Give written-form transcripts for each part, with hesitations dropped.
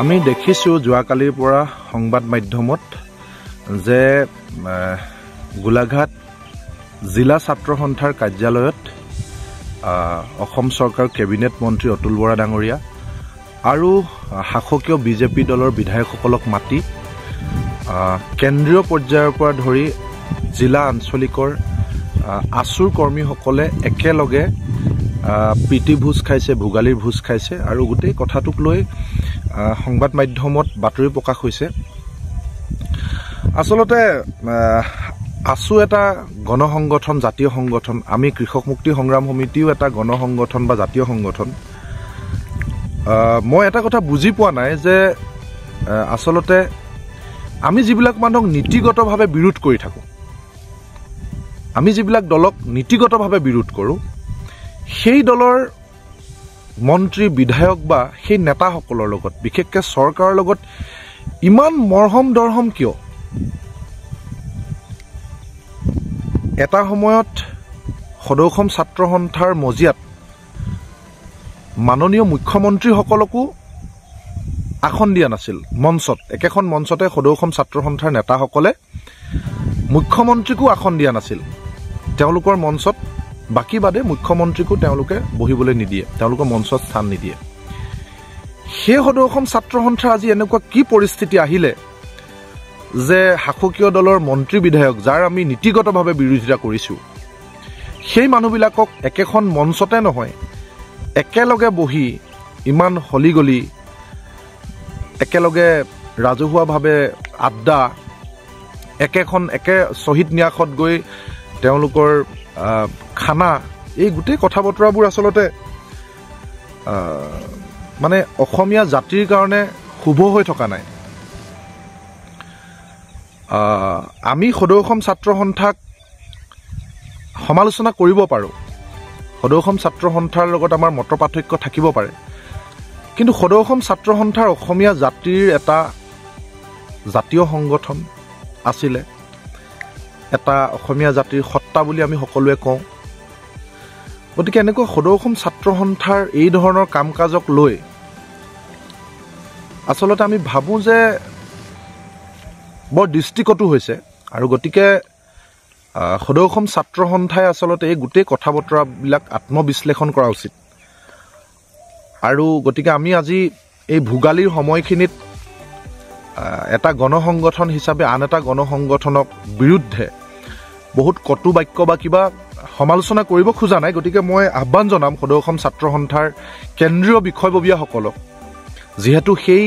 আমি দেখিছো যোৱাকালিৰ পৰা সংবাদ মাধ্যমত যে গোলাঘাট জিলা ছাত্ৰ সন্থাৰ কাৰ্যালয়ত অসম চৰকাৰ কেবিনেট মন্ত্ৰী অতুল বৰা ডাঙৰীয়া আৰু শাসকীয় বিজেপি দলৰ বিধায়কসকলক মাতি কেন্দ্ৰীয় পৰ্যায়ৰ পৰা ধৰি জিলা আঞ্চলিকৰ আছুৰ কৰ্মীসকলে একেলগে প্ৰীতি ভোজ খাইছে, ভোগালীৰ ভোজ খাইছে আৰু গোটেই কথাটোক লৈ সংবাদ মাধ্যমত বাতৰি প্ৰকাশ হৈছে। আসলতে আছু এটা গণসংগঠন, জাতীয় সংগঠন। আমি কৃষক মুক্তি সংগ্ৰাম সমিতিও এটা গণসংগঠন বা জাতীয় সংগঠন। মই এটা কথা বুজি পোৱা নাই যে আসলতে আমি যিবিলাক মানুহক নীতিগতভাৱে বিৰোধ কৰি থাকোঁ, আমি যিবিলাক দলক নীতিগতভাৱে বিৰোধ কৰোঁ, সেই দলৰ মন্ত্ৰী বিধায়ক বা সেই নেতাসকলৰ লগত, বিশেষকৈ চৰকাৰৰ লগত ইমান মৰহম দৰহম কিয়? এটা সময়ত সদৌ অসম ছাত্ৰ সন্থাৰ মজিয়াত মাননীয় মুখ্যমন্ত্ৰীসকলকো আসন দিয়া নাছিল। মঞ্চত, একেখন মঞ্চতে সদৌ অসম ছাত্ৰ সন্থাৰ নেতাসকলে মুখ্যমন্ত্ৰীকো আসন দিয়া নাছিল। তেওঁলোকৰ মঞ্চত বাকী বাদে মুখ্যমন্ত্ৰীকো তেওঁলোকে বহিবলৈ নিদিয়ে, তেওঁলোকৰ মঞ্চত স্থান নিদিয়ে। সেই সদৌ অসম ছাত্ৰ সন্থাৰ আজি এনেকুৱা কি পৰিস্থিতি আহিলে যে শাসকীয় দলৰ মন্ত্ৰী বিধায়ক, যাৰ আমি নীতিগতভাৱে বিৰোধিতা কৰিছোঁ, সেই মানুহবিলাকক একেখন মঞ্চতে নহয়, একেলগে বহি ইমান হলিগলি, একেলগে ৰাজহুৱাভাৱে আড্ডা, একে শ্বহীদ ন্যাসত গৈ তেওঁলোকৰ খানা, এই গোটেই কথা বতৰাবোৰ আচলতে মানে অসমীয়া জাতিৰ কাৰণে শুভ হৈ থকা নাই। আমি সদৌ অসম ছাত্ৰ সন্থাক সমালোচনা কৰিব পাৰোঁ, সদৌ অসম ছাত্ৰ সন্থাৰ লগত আমাৰ মত পাৰ্থক্য থাকিব পাৰে, কিন্তু সদৌ অসম ছাত্ৰ সন্থাৰ অসমীয়া জাতিৰ এটা জাতীয় সংগঠন আছিলে, এটা অসমীয়া জাতিৰ সত্তা বুলি আমি সকলোৱে কওঁ। গতিকে এনেকুৱা সদৌ অসম ছাত্ৰ সন্থাৰ এই ধৰণৰ কাম কাজক লৈ আচলতে আমি ভাবোঁ যে বৰ দৃষ্টিকটু হৈছে, আৰু গতিকে সদৌ অসম ছাত্ৰ সন্থাই আচলতে এই গোটেই কথা বতৰাবিলাক আত্মবিশ্লেষণ কৰা উচিত। আৰু গতিকে আমি আজি এই ভোগালীৰ সময়খিনিত এটা গণসংগঠন হিচাপে আন এটা গণসংগঠনক বিৰুদ্ধে বহুত কটু বাক্য বা কিবা সমালোচনা কৰিব খোজা নাই। গতিকে মই আহ্বান জনাম সদৌ অসম ছাত্ৰ সন্থাৰ কেন্দ্ৰীয় বিষয়ববীয়াসকলক, যিহেতু সেই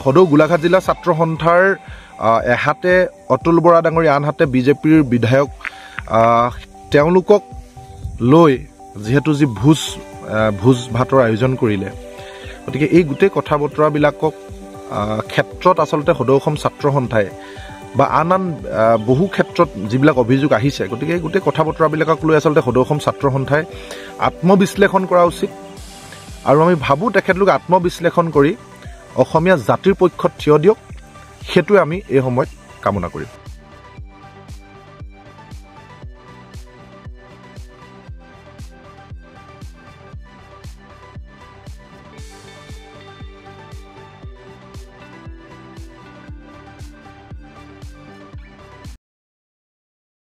সদৌ গোলাঘাট জিলা ছাত্ৰ সন্থাৰ এহাতে অতুল বৰা ডাঙৰীয়া, আনহাতে বিজেপিৰ বিধায়ক, তেওঁলোকক লৈ যিহেতু যি ভোজ ভাতৰ আয়োজন কৰিলে, গতিকে এই গোটেই কথা বতৰাবিলাকক ক্ষেত্ৰত আচলতে সদৌ অসম ছাত্ৰ সন্থাই বা আন বহু ক্ষেত্ৰত যিবিলাক অভিযোগ আহিছে, গতিকে এই গোটেই কথা বতৰাবিলাকক লৈ আচলতে সদৌ অসম ছাত্ৰ সন্থাই আত্মবিশ্লেষণ কৰা উচিত। আৰু আমি ভাবোঁ তেখেতলোকে আত্মবিশ্লেষণ কৰি অসমীয়া জাতিৰ পক্ষত থিয় দিয়ক, সেইটোৱে আমি এই সময়ত কামনা কৰিম।